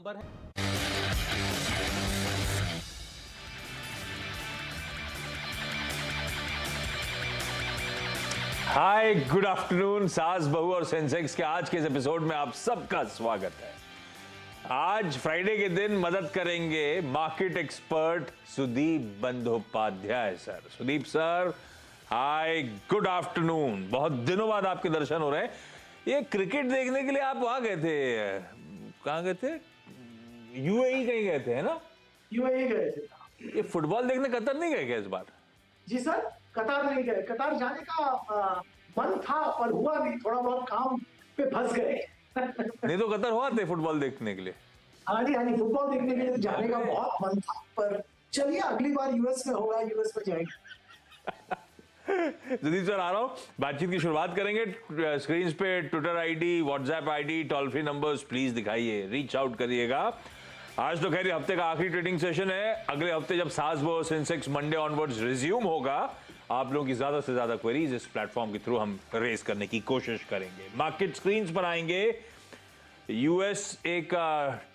खबर है। हाय, good afternoon. सास बहू और सेंसेक्स के आज के इस एपिसोड में आप सबका स्वागत है। आज फ्राइडे के दिन मदद करेंगे market expert Sudeep Bandopadhyay sir. Sudeep sir, hi, good afternoon. बहुत दिनों बाद आपके दर्शन हो रहे हैं। ये क्रिकेट देखने के लिए आप वहां गए थे, कहां गए थे? यूएई कहीं गए थे, है ना? यूएई गए थे। ये फुटबॉल देखने कतर नहीं गए क्या इस बार? जी सर, कतार नहीं गए। कतार जाने का मन था पर हुआ नहीं, थोड़ा बहुत काम पे फंस गए। नहीं तो कतर हुआ थे फुटबॉल देखने के लिए। हाँ जी, फुटबॉल देखने के लिए जाने का बहुत मन था, पर चलिए अगली बार यूएस में होगा, यूएस में जाएंगे। सुदीप सर, आ रहा हूं, बातचीत की शुरुआत करेंगे। स्क्रीन पे Twitter ID, WhatsApp ID, toll free numbers please दिखाइए, रीच आउट करिएगा। आज तो खैर हफ्ते का आखिरी ट्रेडिंग सेशन है। अगले हफ्ते जब सास बहू सेंसेक्स मंडे ऑनवर्ड्स रिज्यूम होगा, आप लोगों की ज्यादा से ज्यादा क्वेरीज इस प्लेटफॉर्म के थ्रू हम रेज करने की कोशिश करेंगे। मार्केट स्क्रीन्स पर आएंगे। यूएस एक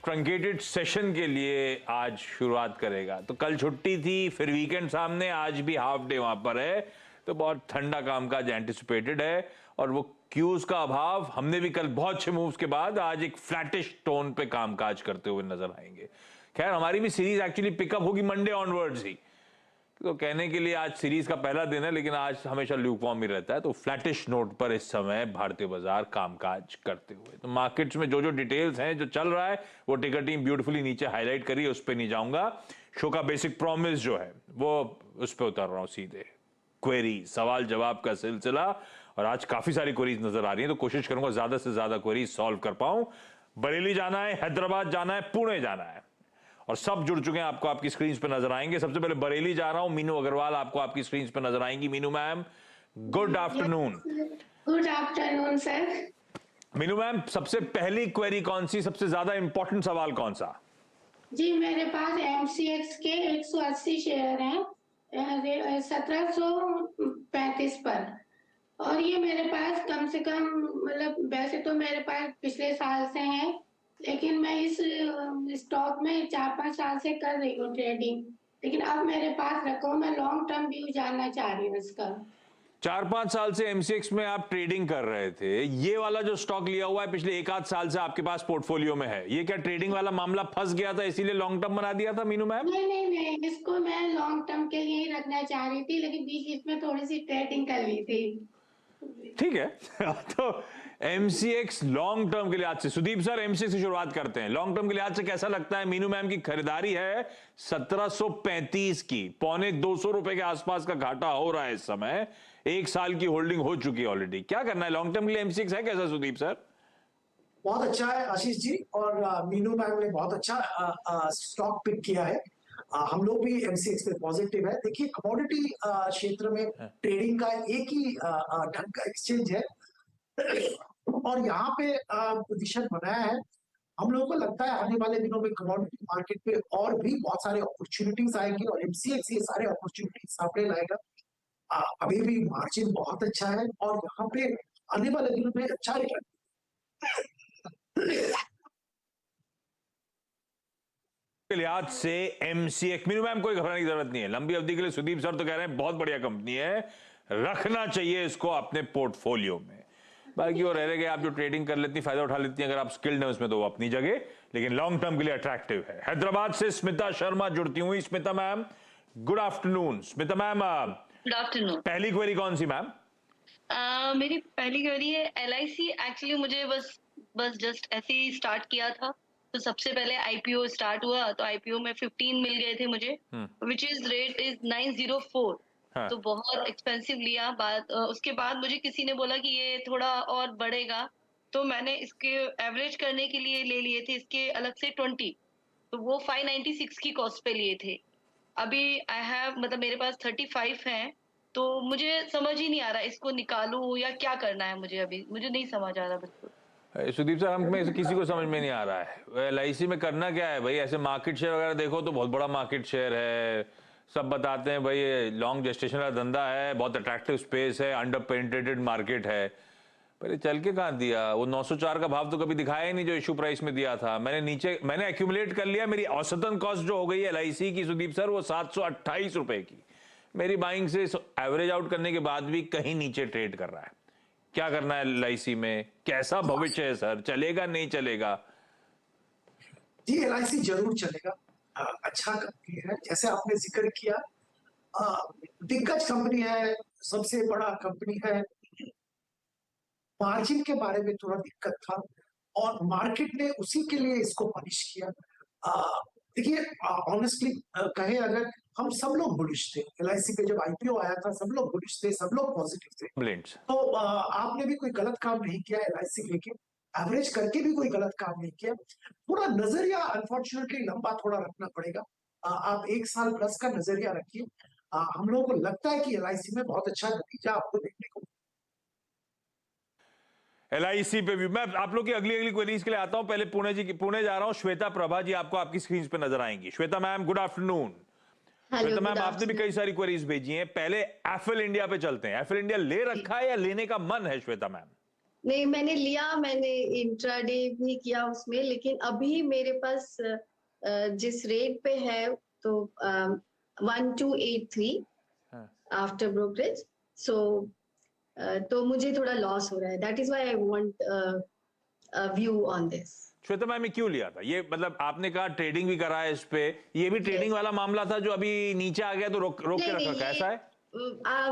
ट्रंकेटेड सेशन के लिए आज शुरुआत करेगा। तो कल छुट्टी थी, फिर वीकेंड सामने, आज भी हाफ डे वहां पर है, तो बहुत ठंडा कामकाज एंटिसिपेटेड है। और वो क्यूज का अभाव, हमने भी कल बहुत अच्छे मूव्स के बाद आज एक फ्लैटिश टोन पे कामकाज करते हुए नजर आएंगे। खैर, हमारी भी सीरीज एक्चुअली पिकअप होगी मंडे ऑनवर्ड्स ही, तो कहने के लिए आज सीरीज का पहला दिन है, लेकिन आज हमेशा ल्यूकवार्म ही रहता है। तो फ्लैटिश नोट पर इस समय भारतीय बाजार कामकाज करते हुए, तो मार्केट्स में जो जो डिटेल्स हैं, जो चल रहा है, वो टिकर टीम ब्यूटीफुली नीचे हाईलाइट करी है, उस पर नहीं जाऊंगा। शो का बेसिक प्रॉमिस जो है वो उस पर उतर रहा हूं सीधे। क्वेरी, सवाल जवाब का सिलसिला, और आज काफी सारी क्वेरीज नजर आ रही हैं, तो कोशिश करूंगा ज्यादा से ज्यादा क्वेरीज सॉल्व कर पाऊं। बरेली जाना है, हैदराबाद जाना है, पुणे जाना है, और सब जुड़ चुके हैं, आपको आपकी स्क्रीन पे नजर आएंगे। सबसे पहले बरेली जा रहा हूं, मीनू अग्रवाल आपको आपकी स्क्रीन पे नजर आएंगी। Meenu ma'am, good afternoon. Good afternoon sir. Meenu ma'am, सबसे पहली क्वेरी कौन सी, सबसे ज्यादा इंपॉर्टेंट सवाल कौन सा? जी, मेरे पास एमसीएक्स के 180 शेयर हैं 1735 पर, और ये मेरे पास कम से कम, मतलब वैसे तो मेरे पास पिछले साल से हैं, लेकिन मैं इस स्टॉक में 4-5 साल से कर रही हूँ ट्रेडिंग, लेकिन अब मेरे पास रखो, मैं लॉन्ग टर्म व्यू जानना चाह रही हूँ इसका। 4-5 साल से एमसीएक्स में आप ट्रेडिंग कर रहे थे। ये वाला जो स्टॉक लिया हुआ है पिछले 1-8 साल से आपके पास पोर्टफोलियो में है, ये क्या ट्रेडिंग वाला मामला फंस गया था इसीलिए लॉन्ग टर्म बना दिया था मीनू मैम? नहीं नहीं नहीं, इसको मैं लॉन्ग टर्म के लिए ही रखना चाह रही थी, लेकिन बीच बीच में थोड़ी सी ट्रेडिंग कर ली थी। ठीक है। तो एमसीएक्स लॉन्ग टर्म के लिहाज से, सुदीप सर एमसीएक्स से शुरुआत करते हैं। लॉन्ग टर्म के लिहाज से कैसा लगता है? मीनू मैम की खरीदारी है 1735 की, ₹225 के आसपास का घाटा हो रहा है इस समय। 1 साल की होल्डिंग हो चुकी है ऑलरेडी। क्या करना है लॉन्ग टर्म के लिए? एमसीएक्स है कैसा सुदीप सर? बहुत अच्छा है आशीष जी, और मीनू मैम ने बहुत अच्छा स्टॉक पिक किया है। हम लोग भी एमसीएक्स पे पॉजिटिव है। देखिए, कमोडिटी क्षेत्र में ट्रेडिंग का एक ही ढंग का एक्सचेंज है, और यहाँ पे पोजीशन बनाया है। हम लोगों को लगता है आने वाले दिनों में कमोडिटी मार्केट पे और भी बहुत सारे अपॉर्चुनिटीज आएंगी, और एमसीएक्स ये सारे अपॉर्चुनिटीज सामने लाएगा। अभी भी मार्जिन बहुत अच्छा है, और यहाँ पे आने वाले दिनों में अच्छा रिटर्न। के लिहाज से एमसीएक्स, मीनू मैम कोई घबराने की जरूरत नहीं है। लंबी अवधि के लिए सुदीप सर तो कह रहे हैं बहुत बढ़िया कंपनी है, रखना चाहिए इसको अपने पोर्टफोलियो में। बाकी वो रह गए, आप जो ट्रेडिंग कर लेती, फायदा उठा लेती हैं, अगर आप स्किल्ड हैं उसमें तो वो अपनी जगह, लेकिन लॉन्ग टर्म के लिए अट्रैक्टिव है। हैदराबाद से स्मिता शर्मा जुड़ती हुई। Smita ma'am, good afternoon. Smita ma'am, good afternoon. पहली क्वेरी कौन सी मैम? मेरी पहली क्वेरी है एलआईसी। एक्चुअली मुझे बस जस्ट ऐसे ही स्टार्ट किया था, तो सबसे पहले आईपीओ स्टार्ट हुआ, तो आईपीओ में 15 मिल गए थे मुझे, विच इज रेट इज 904। हाँ। तो बहुत एक्सपेंसिव लिया। उसके बाद मुझे किसी ने बोला कि ये थोड़ा और बढ़ेगा, तो मैंने इसके एवरेज करने के लिए ले लिए थे इसके अलग से 20, तो वो 596 की कॉस्ट पे लिए थे। अभी आई हैव, मतलब मेरे पास 35 हैं, तो मुझे समझ ही नहीं आ रहा इसको निकालूं या क्या करना है। अभी मुझे नहीं समझ आ रहा बिल्कुल। सुदीप सर, हम में से किसी को समझ में नहीं आ रहा है एलआईसी में करना क्या है भाई। ऐसे मार्केट शेयर वगैरह देखो तो बहुत बड़ा मार्केट शेयर है, सब बताते हैं भाई ये लॉन्ग जेस्टेशन का धंधा है, बहुत अट्रैक्टिव स्पेस है, अंडर पेनिट्रेटेड मार्केट है। पहले चल के कहाँ दिया? वो 904 का भाव तो कभी दिखाया ही नहीं जो इशू प्राइस में दिया था। मैंने एक्यूमुलेट कर लिया। मेरी औसतन कॉस्ट जो हो गई है LIC की सुदीप सर, वो 728 रुपए की। मेरी बाइंग से एवरेज आउट करने के बाद भी कहीं नीचे ट्रेड कर रहा है। क्या करना है LIC में? कैसा भविष्य है सर? चलेगा नहीं चलेगा? जी, LIC जरूर चलेगा। अच्छा कंपनी है, जैसे आपने जिक्र किया, दिग्गज कंपनी है, सबसे बड़ा कंपनी है। मार्जिन के बारे में थोड़ा दिक्कत था और मार्केट ने उसी के लिए इसको पनिश किया। देखिए, ऑनेस्टली कहे अगर, हम सब लोग बुलिश थे। LIC पे जब IPO आया था सब लोग बुलिश थे, सब लोग पॉजिटिव थे। तो आपने भी कोई गलत काम नहीं किया LIC लेके, एवरेज करके भी कोई गलत काम नहीं किया। थोड़ा नजरिया अनफॉर्चुनेटली लंबा थोड़ा रखना पड़ेगा। आप 1 साल प्लस का नजरिया रखिए। हम लोगों को लगता है कि LIC में बहुत अच्छा नतीजा आपको देखने को। LIC पे भी मैं आप लोग की अगली क्वेरीज के लिए आता हूं। पहले पुणे जा रहा हूं। श्वेता प्रभा जी आपको आपकी स्क्रीन पे नजर आएंगी। Shweta ma'am, good afternoon. Shweta ma'am, आपने भी कई सारी क्वेरीज भेजी हैं। पहले एफएल इंडिया पे चलते हैं। एफएल इंडिया ले रखा है या लेने का मन है श्वेता मैम? नहीं, मैंने लिया, मैंने इंट्राडे भी किया उसमें, लेकिन अभी मेरे पास जिस रेट पे है तो 1283 आफ्टर ब्रोकरेज, सो तो मुझे थोड़ा लॉस हो रहा है। That is why I want view on this. Shweta ma'am, क्यों लिया था ये? मतलब आपने कहा ट्रेडिंग भी करा है इस पे, ये भी ट्रेडिंग वाला मामला था जो अभी नीचे आ गया तो रोक के रखा है, ऐसा है?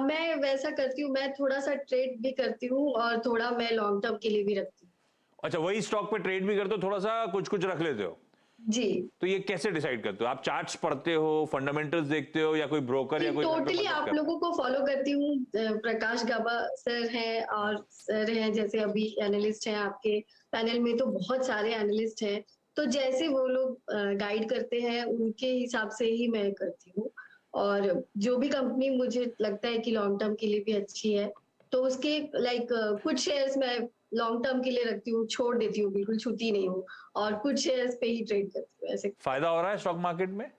मैं वैसा करती हूँ, मैं थोड़ा सा ट्रेड भी करती हूँ और थोड़ा मैं लॉन्ग टर्म के लिए भी रखती हूँ। अच्छा, वही स्टॉक पे ट्रेड भी करते हो, थोड़ा सा कुछ रख लेते हो? जी। तो ये कैसे डिसाइड करते हो? आप चार्ट्स पढ़ते हो, फंडामेंटल्स देखते हो, या कोई ब्रोकर या कोई? टोटली आप लोगों को फॉलो करती हूँ। प्रकाश गाबा सर हैं और सर हैं, जैसे अभी एनालिस्ट हैं आपके पैनल में, तो बहुत सारे एनालिस्ट हैं, तो जैसे वो लोग गाइड करते हैं उनके हिसाब से ही मैं करती हूँ। और जो भी कंपनी मुझे लगता है कि लॉन्ग टर्म के लिए भी अच्छी है, तो उसके कुछ शेयर्स मैं लॉन्ग टर्म के लिए रखती हूँ, छोड़ देती हूँ, बिल्कुल छूती नहीं हूँ, और कुछ शेयर्स पे ही ट्रेड करती हूँ। ऐसे फायदा हो रहा है स्टॉक मार्केट में?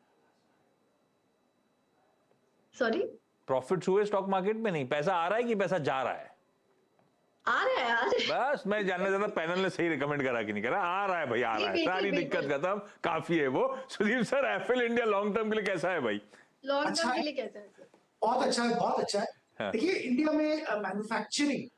सॉरी, प्रॉफिट्स हुए स्टॉक मार्केट में? नहीं, पैसा आ रहा है कि पैसा जा रहा है? आ रहा है। बस मैं जानना चाहता, पैनल ने सही रिकमेंड करा कि नहीं करा? आ रहा है भाई, आ रहा है, सारी दिक्कत खत्म, काफी है वो। Sudeep sir, FL India long term के लिए कैसा है भाई? लॉन्ग टर्म के लिए कैसा है? बहुत अच्छा है, बहुत अच्छा है। देखिए, इंडिया में मैन्युफैक्चरिंग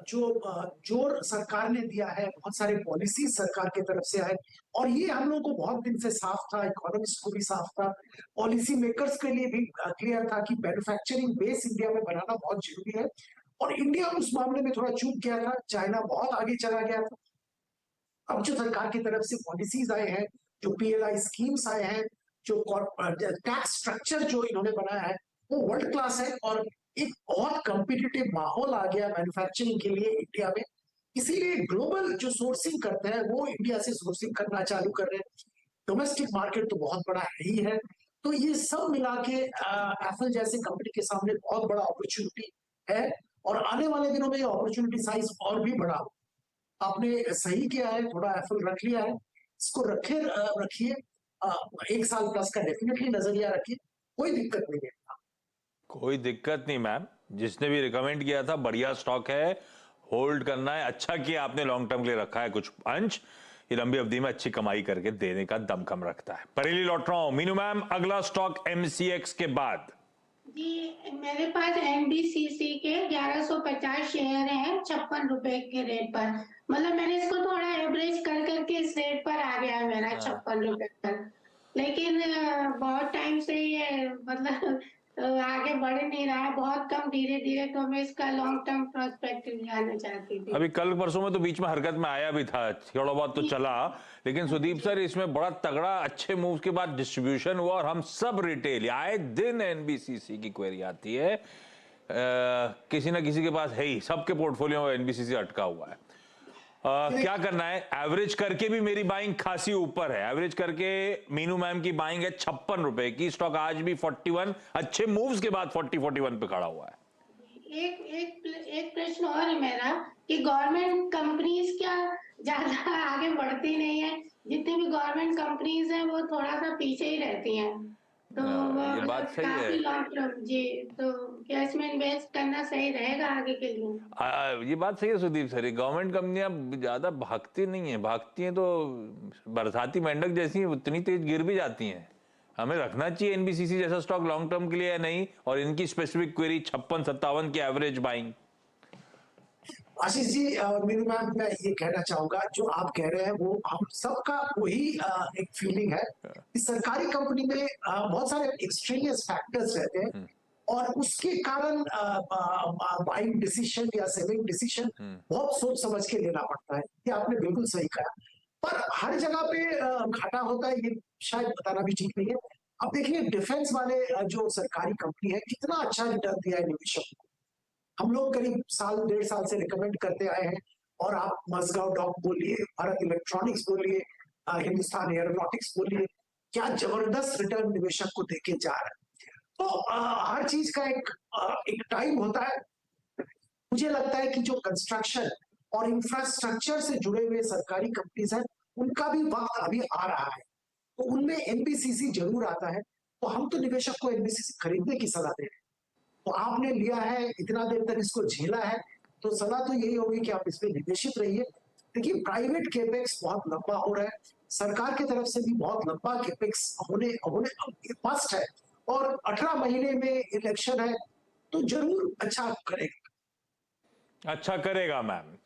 जो सरकार ने दिया है, बहुत सारे पॉलिसी सरकार की तरफ से आए, और ये हम लोगों को बहुत दिन से साफ था, इकोनॉमिस्ट को भी साफ था, पॉलिसी मेकर्स के लिए भी क्लियर था कि मैन्युफैक्चरिंग बेस इंडिया में बनाना बहुत जरूरी है। और इंडिया उस मामले में थोड़ा चूक गया था, चाइना बहुत आगे चला गया था। अब जो सरकार की तरफ से पॉलिसीज आए हैं, जो PLI स्कीम्स आए हैं, जो टैक्स स्ट्रक्चर जो इन्होंने बनाया है, वो वर्ल्ड क्लास है, और एक बहुत कॉम्पिटिटिव माहौल आ गया मैन्युफैक्चरिंग के लिए इंडिया में। इसीलिए ग्लोबल जो सोर्सिंग करते हैं वो इंडिया से सोर्सिंग करना चालू कर रहे हैं। डोमेस्टिक मार्केट तो बहुत बड़ा है ही है। तो ये सब मिला के एप्पल जैसे कंपनी के सामने बहुत बड़ा अपॉर्चुनिटी है, और आने वाले दिनों में ये अपॉर्चुनिटी साइज और भी बढ़ा। आपने सही किया है, थोड़ा एप्पल रख लिया है, इसको रखिए। 1 साल प्लस का डेफिनेटली नजरिया रखिए, कोई दिक्कत नहीं है। कोई दिक्कत नहीं मैम, जिसने भी रिकमेंड किया था बढ़िया स्टॉक है, होल्ड करना है। अच्छा किया आपने लॉन्ग टर्म के लिए रखा है कुछ अंश, ये लंबी अवधि में अच्छी कमाई करके देने का दमखम रखता है। परेली लौट रहा हूं। मीनू मैम, अगला स्टॉक MCX के बाद? जी, मेरे पास NBCC के 1150 शेयर हैं 56 रुपए के रेट पर। मतलब मैंने इसको थोड़ा एवरेज कर करके इस रेट पर आ गया है मेरा 56 रुपए पर। लेकिन बहुत टाइम से ये मतलब आगे बढ़ नहीं रहा है, बहुत कम, धीरे धीरे, तो मैं इसका लॉन्ग टर्म प्रोस्पेक्टिव जानना चाहती थी। अभी कल परसों में तो बीच में हरकत में आया भी था, थोड़ा बहुत तो चला, लेकिन सुदीप सर इसमें बड़ा तगड़ा अच्छे मूव के बाद डिस्ट्रीब्यूशन हुआ, और हम सब रिटेल, आए दिन NBCC की क्वेरी आती है, किसी ना किसी के पास है ही, सबके पोर्टफोलियो में NBCC अटका हुआ है। क्या करना है? एवरेज करके भी मेरी बाइंग खासी ऊपर है। एवरेज करके मीनू मैम की बाइंग है 56 रुपए की। स्टॉक आज भी 41 अच्छे मूव्स के बाद 40-41 पे खड़ा हुआ है। एक प्रश्न और है मेरा कि गवर्नमेंट कंपनीज क्या ज्यादा आगे बढ़ती नहीं है? जितनी भी गवर्नमेंट कंपनीज हैं वो थोड़ा सा पीछे ही रहती हैं। तो ये वो बात सही काफी है। लॉन्ग टर्म जी, तो क्या इसमें इन्वेस्ट करना सही रहेगा आगे के लिए? ये बात सही है सुदीप सर, गवर्नमेंट कंपनियां ज्यादा भागती नहीं है, भागती हैं तो बरसाती मेंढक जैसी हैं, उतनी तेज गिर भी जाती हैं। हमें रखना चाहिए एनबीसीसी जैसा स्टॉक लॉन्ग टर्म के लिए या नहीं, और इनकी स्पेसिफिक क्वेरी 56-57 की एवरेज बाइंग। आशीष जी, मेरी मैम, मैं ये कहना चाहूंगा, जो आप कह रहे हैं वो हम सबका वही एक फीलिंग है कि सरकारी कंपनी में बहुत सारे एक्सट्रेनियस फैक्टर्स रहते हैं और उसके कारण बाइंग डिसीजन या सेलिंग डिसीजन बहुत सोच समझ के लेना पड़ता है। ये आपने बिल्कुल सही कहा, पर हर जगह पे घाटा होता है ये शायद बताना भी ठीक नहीं है। अब देखिए, डिफेंस वाले जो सरकारी कंपनी है, कितना अच्छा रिटर्न दिया है निवेशक को। हम लोग करीब साल 1.5 साल से रिकमेंड करते आए हैं, और आप मजगांव डॉक बोलिए, भारत इलेक्ट्रॉनिक्स बोलिए, हिंदुस्तान एरोनॉटिक्स बोलिए, क्या जबरदस्त रिटर्न निवेशक को देके जा रहा है। तो हर चीज का एक टाइम होता है। मुझे लगता है कि जो कंस्ट्रक्शन और इंफ्रास्ट्रक्चर से जुड़े हुए सरकारी कंपनीज हैं, उनका भी वक्त अभी आ रहा है, तो उनमें एनबीसीसी जरूर आता है। तो हम तो निवेशक को एनबीसीसी खरीदने की सलाह दे रहे हैं। तो आपने लिया है, इतना देर तक इसको झेला है, तो सलाह तो यही होगी कि आप इसमें निवेशित रहिए। देखिए, प्राइवेट केपेक्स बहुत लंबा हो रहा है, सरकार की तरफ से भी बहुत लंबा केपेक्स होने होने मस्ट है, और 18 महीने में इलेक्शन है, तो जरूर अच्छा करेगा। अच्छा करेगा मैम,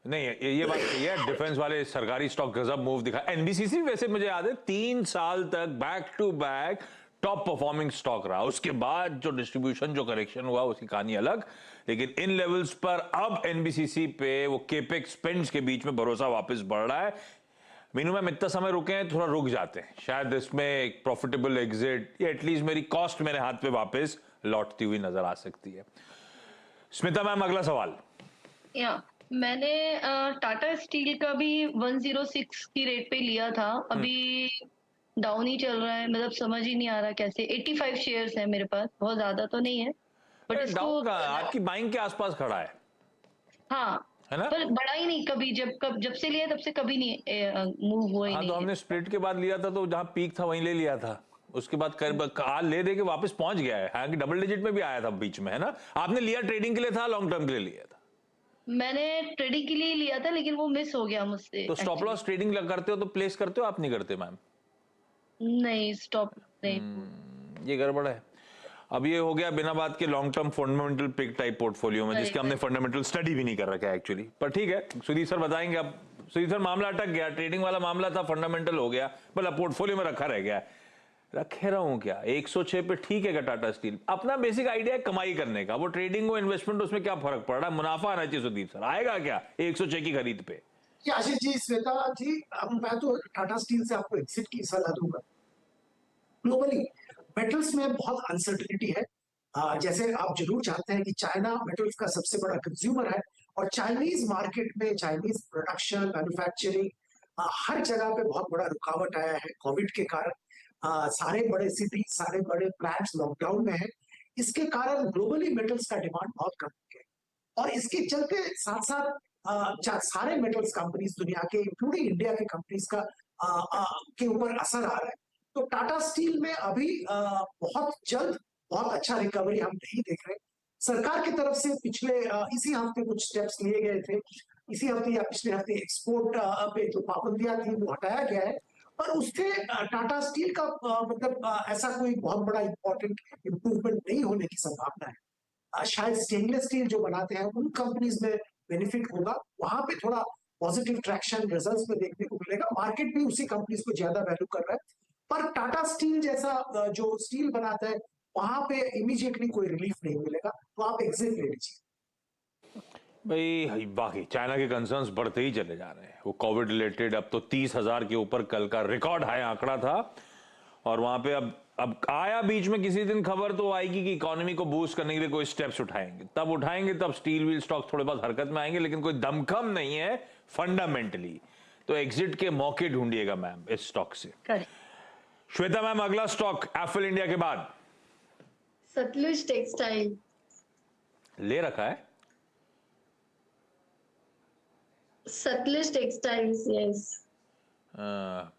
नहीं ये बात सही है। डिफेंस वाले सरकारी स्टॉक गजब मूव दिखा। एनबीसीसी वैसे मुझे याद है 3 साल तक back to back top performing stock रहा, उसके बाद जो डिस्ट्रीब्यूशन जो करेक्शन हुआ उसकी कहानी अलग, लेकिन इन लेवल्स पर अब एनबीसीसी पे वो केपेक्स स्पेंड्स के बीच में भरोसा वापस बढ़ रहा है। मीनू मैम, इतना समय रुके हैं, थोड़ा रुक जाते हैं, शायद इसमें एक प्रॉफिटेबल एग्जिट या एटलीस्ट मेरी कॉस्ट मेरे हाथ पे वापस लौटती हुई नजर आ सकती है। स्मिता मैम, अगला सवाल। या मैंने टाटा स्टील का भी 106 की रेट पे लिया था, अभी डाउन ही चल रहा है, मतलब समझ ही नहीं आ रहा कैसे। 85 शेयर्स है मेरे पास, बहुत ज्यादा तो नहीं है, बट इसको डाउन का आपकी बाइंग के आसपास खड़ा है, हाँ, है ना? पर बढ़ा ही नहीं कभी, जब से लिया तब से कभी नहीं मूव हुआ ही हाँ, नहीं तो है। हमने स्प्लिट के बाद लिया था, तो जहां पीक था वहीं ले लिया था, उसके बाद आज ले दे के वापस पहुंच गया है, हालांकि डबल डिजिट में भी आया था बीच में, है ना? आपने लिया ट्रेडिंग के लिए था, लॉन्ग टर्म के लिए लिया था? मैंने ट्रेडिंग के लिए लिया था, लेकिन वो मिस हो गया मुझसे। तो स्टॉप लॉस ट्रेडिंग करते हो तो प्लेस करते हो, आप नहीं करते मैम? नहीं, स्टॉप नहीं। ये गड़बड़ है। अब ये हो गया बिना बात के long term fundamental pick type portfolio में, जिसके हमने फंडामेंटल स्टडी भी नहीं कर रखा है एक्चुअली, पर ठीक है, सुधीर सर बताएंगे। अब सुधीर सर, मामला अटक गया, ट्रेडिंग वाला मामला था, फंडामेंटल हो गया, मतलब पोर्टफोलियो में रखा रह गया। रखे रहूं क्या? 106 पे ठीक है क्या टाटा स्टील? अपना बेसिक आइडिया है कमाई करने का, वो ट्रेडिंग और इन्वेस्टमेंट, उसमें क्या फर्क पड़ रहा है? मुनाफा आना चाहिए सुदीप सर, आएगा क्या 106 की खरीद पे? आशीष जी, श्वेता जी, मैं तो टाटा स्टील से आपको एग्जिट की सलाह दूंगा। ग्लोबली मेटल्स में बहुत अनसर्टिनिटी है। जैसे आप जरूर जानते हैं कि चाइना मेटल्स का सबसे बड़ा कंज्यूमर है, और चाइनीज मार्केट में चाइनीज प्रोडक्शन, मैन्युफैक्चरिंग, हर जगह पे बहुत बड़ा रुकावट आया है कोविड के कारण। सारे बड़े सिटी, सारे बड़े प्लांट्स लॉकडाउन में है। इसके कारण ग्लोबली मेटल्स का डिमांड बहुत कम हो गया, और इसके चलते साथ साथ सारे मेटल्स कंपनीज दुनिया के, इंक्लूडिंग इंडिया के कंपनीज का के ऊपर असर आ रहा है। तो टाटा स्टील में अभी बहुत जल्द बहुत अच्छा रिकवरी हम नहीं देख रहे। सरकार की तरफ से पिछले इसी हफ्ते कुछ स्टेप्स लिए गए थे, इसी हफ्ते या पिछले हफ्ते एक्सपोर्ट पे जो पाबंदियां थी वो हटाया गया है, पर उससे टाटा स्टील का मतलब ऐसा कोई बहुत बड़ा इंपॉर्टेंट इम्प्रूवमेंट नहीं होने की संभावना है। शायद स्टेनलेस स्टील जो बनाते हैं उन कंपनीज में बेनिफिट होगा, वहां पे थोड़ा पॉजिटिव ट्रैक्शन रिजल्ट्स में देखने को मिलेगा। मार्केट भी उसी कंपनीज को ज्यादा वैल्यू कर रहा है, पर टाटा स्टील जैसा जो स्टील बनाता है वहां पे इमीडिएटली कोई रिलीफ नहीं मिलेगा, तो आप एग्जिट ले लीजिए। भाई बाकी चाइना के कंसर्न्स बढ़ते ही चले जा रहे हैं, वो कोविड रिलेटेड। अब तो 30,000 के ऊपर कल का रिकॉर्ड हाई आंकड़ा था, और वहां पे अब आया बीच में किसी दिन खबर तो आएगी कि इकोनॉमी को बूस्ट करने के लिए कोई स्टेप्स उठाएंगे, तब स्टील व्हील स्टॉक थोड़े बहुत हरकत में आएंगे, लेकिन कोई दमखम नहीं है फंडामेंटली। तो एग्जिट के मौके ढूंढिएगा मैम इस स्टॉक से। श्वेता मैम, अगला स्टॉक एफएल इंडिया के बाद? सतलुज टेक्सटाइल ले रखा है। Sutlej textiles, yes.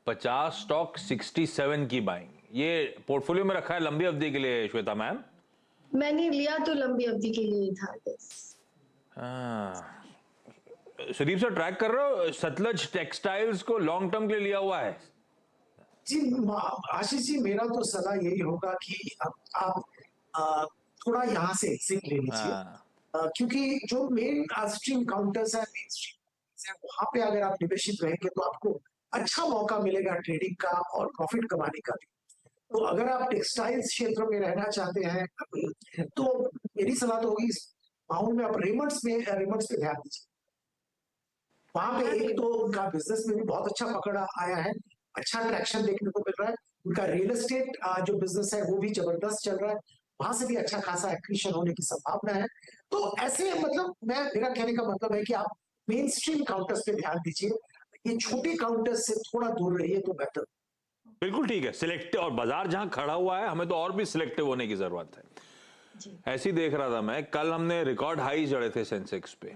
50 स्टॉक 67 की बाइंग, ये पोर्टफोलियो में रखा है लंबी अवधि के लिए श्वेता मैम? मैंने लिया तो लंबी अवधि के लिए ही था। सुदीप सर, ट्रैक कर रहे हो सतलज टेक्सटाइल्स को लॉन्ग टर्म के लिए लिया हुआ है? जी आशीष जी, मेरा तो सलाह यही होगा कि आप थोड़ा यहाँ से एग्जिट ले लीजिए, क्योंकि जो मेन स्ट्रीम काउंटर्स है, मेन स्ट्रीम वहां पे अगर आप निवेशित रहेंगे तो आपको अच्छा मौका मिलेगा ट्रेडिंग का और प्रॉफिट कमाने का भी। तो अगर आप टेक्सटाइल्स क्षेत्र में रहना चाहते हैं तो मेरी सलाह तो होगी इस माहौल में आप रेमंड्स पे ध्यान दीजिए। वहां पे एक तो उनका बिजनेस में भी बहुत अच्छा पकड़ आया है, अच्छा ट्रैक्शन देखने को मिल रहा है। उनका रियल एस्टेट जो बिजनेस है वो भी जबरदस्त चल रहा है, वहां से भी अच्छा खासा एक्रीशन होने की संभावना है। तो ऐसे मतलब मेरा कहने का मतलब है कि आप मेन स्ट्रीम काउंटर्स पे ध्यान दीजिए, ये छोटे काउंटर्स से थोड़ा दूर रहिए तो बेटर। बिल्कुल ठीक है, सिलेक्टिव, और बाजार जहां खड़ा हुआ है हमें तो और भी सिलेक्टिव होने की जरूरत है। ऐसे ही देख रहा था मैं, कल हमने रिकॉर्ड हाई जड़े थे सेंसेक्स पे।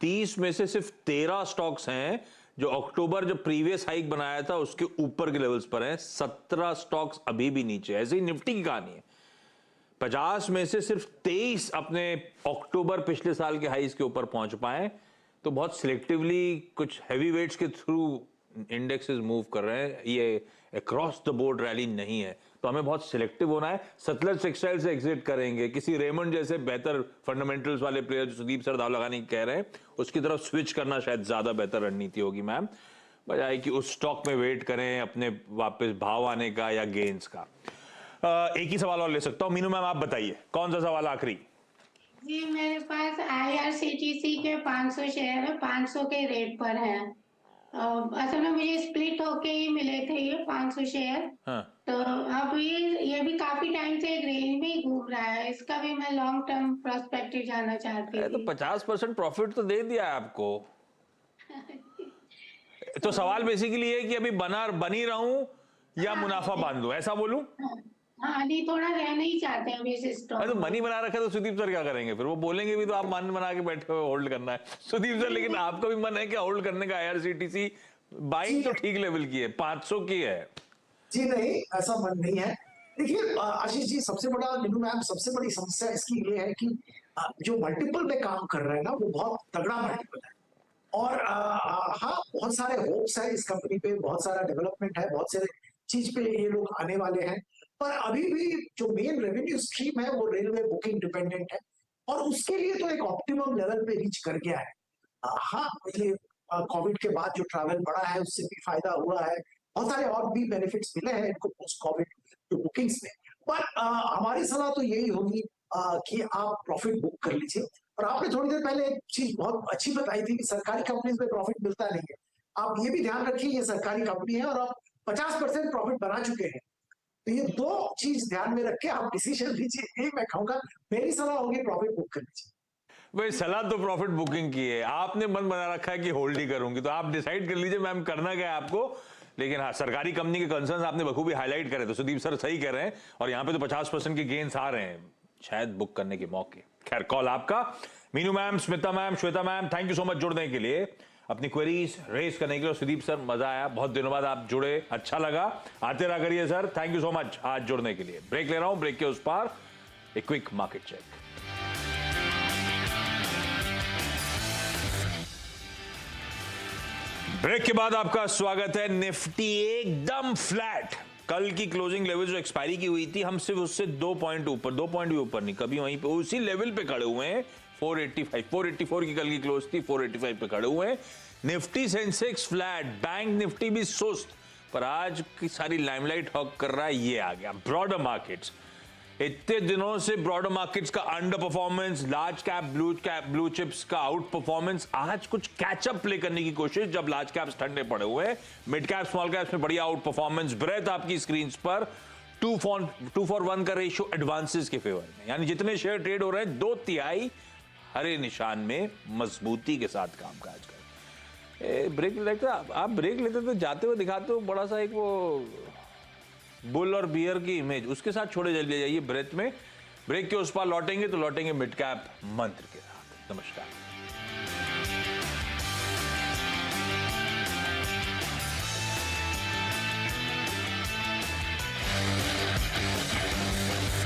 30 में से सिर्फ 13 स्टॉक्स हैं जो अक्टूबर जो प्रीवियस हाइक बनाया था उसके ऊपर के लेवल्स पर हैं। 17 स्टॉक्स अभी भी नीचे। ऐसे ही निफ्टी की कहानी है, 50 में से सिर्फ 23 अपने अक्टूबर पिछले साल के हाइस के ऊपर पहुंच पाए। तो बहुत सिलेक्टिवली कुछ हैवी वेट्स के थ्रू इंडेक्सेस मूव कर रहे हैं, ये अक्रॉस द बोर्ड रैली नहीं है। तो हमें बहुत सिलेक्टिव होना है। सतलज टेक्सटाइल से एग्जिट करेंगे, किसी रेमंड जैसे बेहतर फंडामेंटल्स वाले प्लेयर जो सुदीप सर दाव लगाने की कह रहे हैं उसकी तरफ स्विच करना शायद ज्यादा बेहतर रणनीति होगी मैम, बजाय कि उस स्टॉक में वेट करें अपने वापस भाव आने का या गेन्स का। एक ही सवाल और ले सकता हूं। मीनू मैम आप बताइए कौन सा सवाल आखिरी? जी मेरे पास IRCTC के 500 शेयर है, 500 के रेट पर है। असल में मुझे स्प्लिट होके ही मिले थे ये 500 शेयर। हाँ। तो अब ये भी काफी टाइम से एक रेंज में ही घूम रहा है, इसका भी मैं लॉन्ग टर्म प्रोस्पेक्टिव जानना चाहती तो थी। 50% प्रॉफिट तो दे दिया है आपको। तो सवाल बेसिकली है कि अभी बनी रहूं या मुनाफा बांध दूं, ऐसा बोलूं? हाँ नहीं, थोड़ा रहना ही चाहते हैं अभी इस स्टॉक। तो मनी बना रखा है तो सुदीप सर क्या करेंगे फिर? वो बोलेंगे भी तो आप मन बना के बैठे हुए होल्ड करना है सुदीप सर, लेकिन आपका भी मन है क्या होल्ड करने का? IRCTC बाइंग तो ठीक लेवल की है, 500 की है। जी नहीं, ऐसा मन नहीं है। देखिए आशीष जी, सबसे बड़ा मीनू मैम, सबसे बड़ी समस्या इसकी ये है कि जो मल्टीपल में काम कर रहे हैं ना वो बहुत तगड़ा मल्टीपल है। और हाँ, बहुत सारे होप्स है इस कंपनी पे, बहुत सारा डेवलपमेंट है, बहुत सारे चीज पे ये लोग आने वाले हैं। पर अभी भी जो मेन रेवेन्यू स्ट्रीम है वो रेलवे बुकिंग डिपेंडेंट है, और उसके लिए तो एक ऑप्टिमम लेवल पे रीच कर गया है। हाँ, ये कोविड के बाद जो ट्रैवल बढ़ा है उससे भी फायदा हुआ है, बहुत सारे और भी बेनिफिट्स मिले हैं इनको पोस्ट कोविड जो बुकिंग्स में। पर हमारी सलाह तो यही होगी कि आप प्रॉफिट बुक कर लीजिए। और आपने थोड़ी देर पहले एक चीज बहुत अच्छी बताई थी कि सरकारी कंपनीज में प्रॉफिट मिलता नहीं है। आप ये भी ध्यान रखिए, ये सरकारी कंपनी है और आप 50% प्रॉफिट बना चुके हैं। तो ये दो चीज ध्यान में रख के आप डिसीजन लीजिए, यही मैं कहूंगा। मेरी सलाह होगी प्रॉफिट बुक कर लीजिए। भाई सलाह तो प्रॉफिट बुकिंग की है, आपने मन बना रखा है कि होल्ड ही करूंगी, तो आप डिसाइड कर लीजिए मैम करना क्या है आपको। लेकिन हाँ, सरकारी कंपनी के कंसर्न्स आपने बखूबी हाईलाइट करे, तो सुदीप सर सही कह रहे हैं, और यहाँ पे तो 50% के गेन्स आ रहे हैं, शायद बुक करने के मौके। खैर, कॉल आपका। Meenu ma'am, Smita ma'am, Shweta ma'am, thank you so much जुड़ने के लिए, अपनी क्वेरीज रेज करने के लिए। सुदीप सर, मजा आया, बहुत दिनों बाद आप जुड़े, अच्छा लगा, आते रहा करिए sir. Thank you so much आज जुड़ने के लिए। ब्रेक ले रहा हूं, ब्रेक के उस पार एक क्विक मार्केट चेक। ब्रेक के बाद आपका स्वागत है। निफ्टी एकदम फ्लैट, कल की क्लोजिंग लेवल जो एक्सपायरी की हुई थी, हम सिर्फ उससे 2 पॉइंट ऊपर, 2 पॉइंट भी ऊपर नहीं, कभी वहीं पे उसी लेवल पे खड़े हुए हैं। 485, 484 की कल की क्लोज थी, 485 पे खड़े हुए हैं। Nifty Sensex flat, bank Nifty भी सुस्त, पर आज की सारी लाइमलाइट हॉक कर रहा है, ये आ गया ब्रॉडर मार्केट्स। इतने दिनों से ब्रॉडर मार्केट्स का under performance, large cap blue chips का आउट परफॉर्मेंस, आज कुछ कैचअप प्ले करने की कोशिश, जब लार्ज कैप्स ठंडे पड़े हुए हैं। मिड कैप स्मॉल कैप्स में बढ़िया आउट परफॉर्मेंस। ब्रेथ आपकी स्क्रीन पर 2 for 1 का रेशियो एडवांसेस के फेवर में, यानी जितने शेयर ट्रेड हो रहे हैं 2/3 हरे निशान में मजबूती के साथ कामकाज कर। ब्रेक लेते, आप ब्रेक लेते तो जाते हुए दिखाते हो बड़ा सा एक वो बुल और बियर की इमेज, उसके साथ छोड़े चले जाइए ब्रेथ में। ब्रेक के उस पार लौटेंगे तो लौटेंगे मिड कैप मंत्र के साथ। नमस्कार।